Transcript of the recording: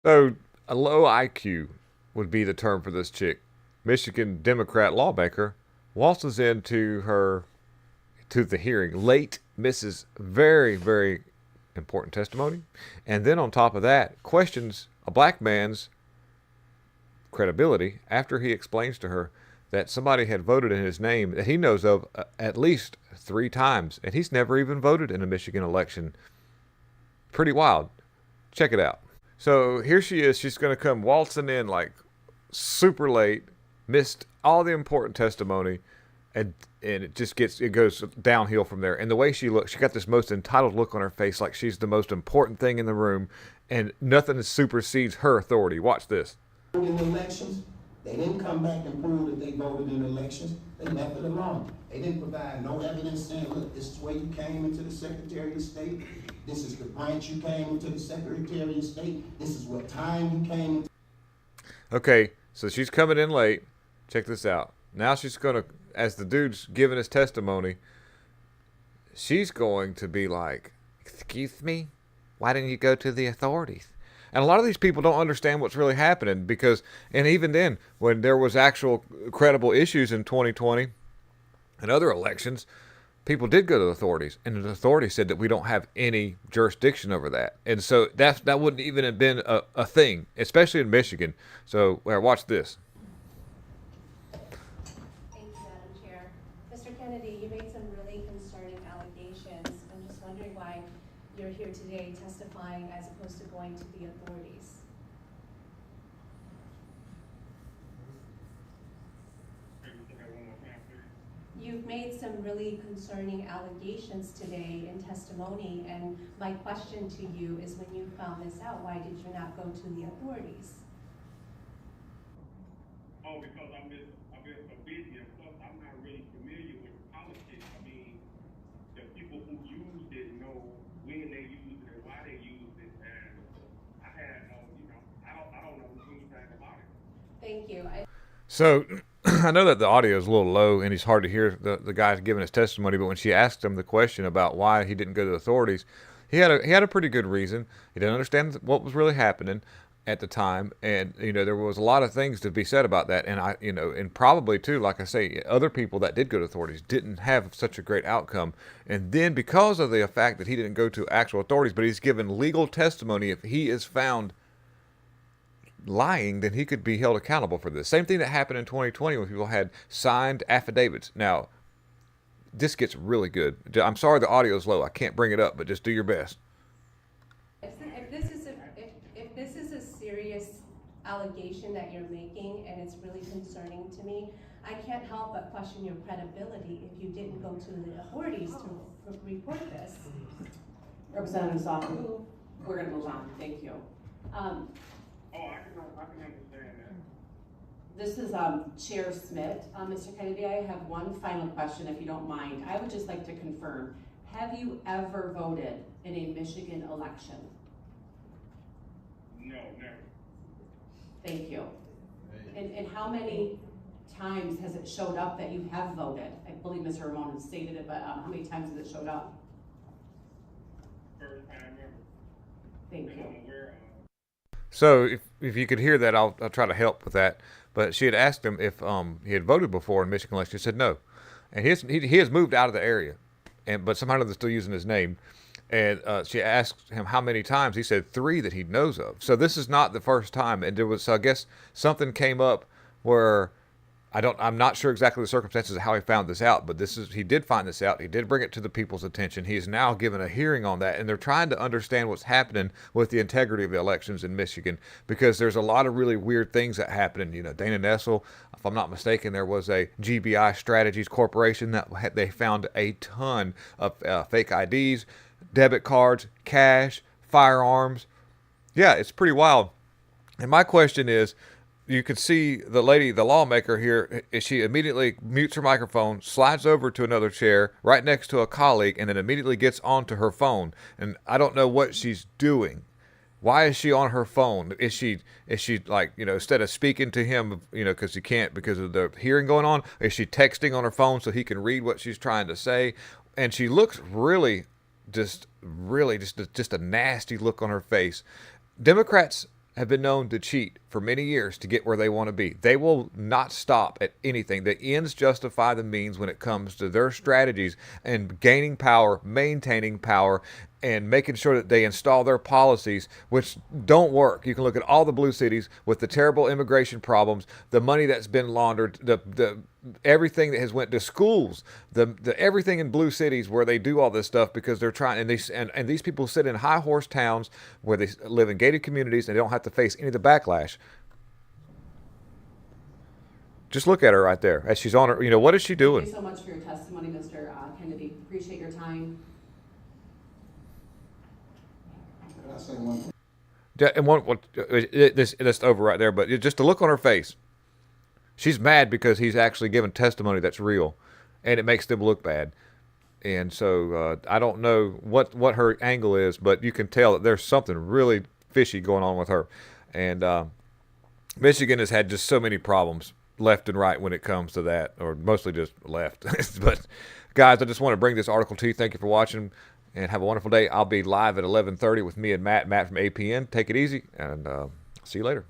So a low IQ would be the term for this chick. Michigan Democrat lawmaker waltzes into her to the hearing late, misses very, very important testimony, and then on top of that, questions a black man's credibility after he explains to her that somebody had voted in his name that he knows of at least 3 times, and he's never even voted in a Michigan election. Pretty wild. Check it out. So here she is. She's going to come waltzing in like super late, missed all the important testimony, and it goes downhill from there. And the way she looks, she got this most entitled look on her face, like she's the most important thing in the room, and nothing supersedes her authority. Watch this. In elections, they didn't come back and prove that they voted in elections. They left it alone. They didn't provide no evidence saying, look, this is where you came into the Secretary of State. This is the branch you came into the Secretary of State. This is what time you came into. Okay, so she's coming in late. Check this out. Now she's going to, as the dude's giving his testimony, she's going to be like, excuse me? Why didn't you go to the authorities? And a lot of these people don't understand what's really happening because, and even then, when there was actual credible issues in 2020 and other elections, people did go to the authorities, and the authorities said that we don't have any jurisdiction over that. And so that wouldn't even have been a thing, especially in Michigan. So watch this. Thank you, Madam Chair. Mr. Kennedy, you made some really concerning allegations. I'm just wondering why you're here today testifying as opposed to going to the authorities. You've made some really concerning allegations today in testimony, and my question to you is, when you found this out, why did you not go to the authorities? Oh, because I've been so busy, and plus I'm not really familiar with politics. I mean, the people who used it know when they used it and why they used it, and I had no, I don't know anything about it. Thank you. So I know that the audio is a little low and it's hard to hear the guy giving his testimony, but when she asked him the question about why he didn't go to the authorities, he had a pretty good reason. He didn't understand what was really happening at the time, and there was a lot of things to be said about that, and and probably too, like I say, other people that did go to authorities didn't have such a great outcome. And then because of the fact that he didn't go to actual authorities, but he's given legal testimony, if he is found lying, then he could be held accountable for this. Same thing that happened in 2020 when people had signed affidavits. Now, this gets really good. I'm sorry the audio is low. I can't bring it up, but just do your best. If this is a serious allegation that you're making and it's really concerning to me, I can't help but question your credibility if you didn't go to the authorities to report this. Representative Soffer, we're going to move on. Thank you. I can understand that. This is Chair Smith. Mr. Kennedy, I have one final question, if you don't mind. I would just like to confirm, have you ever voted in a Michigan election? No, never. Thank you. And how many times has it showed up that you have voted? I believe Mr. Ramon has stated it, but how many times has it showed up? First time ever. Thank you. I'm aware of. So if you could hear that, I'll try to help with that. But she had asked him if he had voted before in Michigan election. He said no, and he has moved out of the area, but somehow they're still using his name. And she asked him how many times. He said 3 that he knows of. So this is not the first time. And so I guess something came up where I'm not sure exactly the circumstances of how he found this out, but he did find this out. He did bring it to the people's attention. He is now given a hearing on that, and they're trying to understand what's happening with the integrity of the elections in Michigan, because there's a lot of really weird things that happen. Dana Nessel, if I'm not mistaken, there was a GBI Strategies Corporation that they found a ton of fake IDs, debit cards, cash, firearms. Yeah, it's pretty wild. And my question is, you can see the lady, the lawmaker here, she immediately mutes her microphone, slides over to another chair right next to a colleague, and then immediately gets onto her phone. And I don't know what she's doing. Why is she on her phone? Is she like, instead of speaking to him, because she can't because of the hearing going on, is she texting on her phone so he can read what she's trying to say? And she looks really just a nasty look on her face. Democrats have been known to cheat for many years to get where they want to be. They will not stop at anything. The ends justify the means when it comes to their strategies and gaining power, maintaining power, and making sure that they install their policies, which don't work. You can look at all the blue cities with the terrible immigration problems, the money that's been laundered, the everything that has went to schools, the everything in blue cities where they do all this stuff because they're trying, and these people sit in high horse towns where they live in gated communities and they don't have to face any of the backlash. Just look at her right there as she's on her. What is she doing? Thank you so much for your testimony, Mr. Kennedy. Appreciate your time. Can I say one thing? And that's over right there. But just the look on her face, she's mad because he's actually given testimony that's real, and it makes them look bad. And so I don't know what her angle is, but you can tell that there's something really fishy going on with her. And Michigan has had just so many problems left and right when it comes to that, or mostly just left. But guys, I just want to bring this article to you. Thank you for watching, and have a wonderful day. I'll be live at 11:30 with me and Matt from APN. Take it easy, and see you later.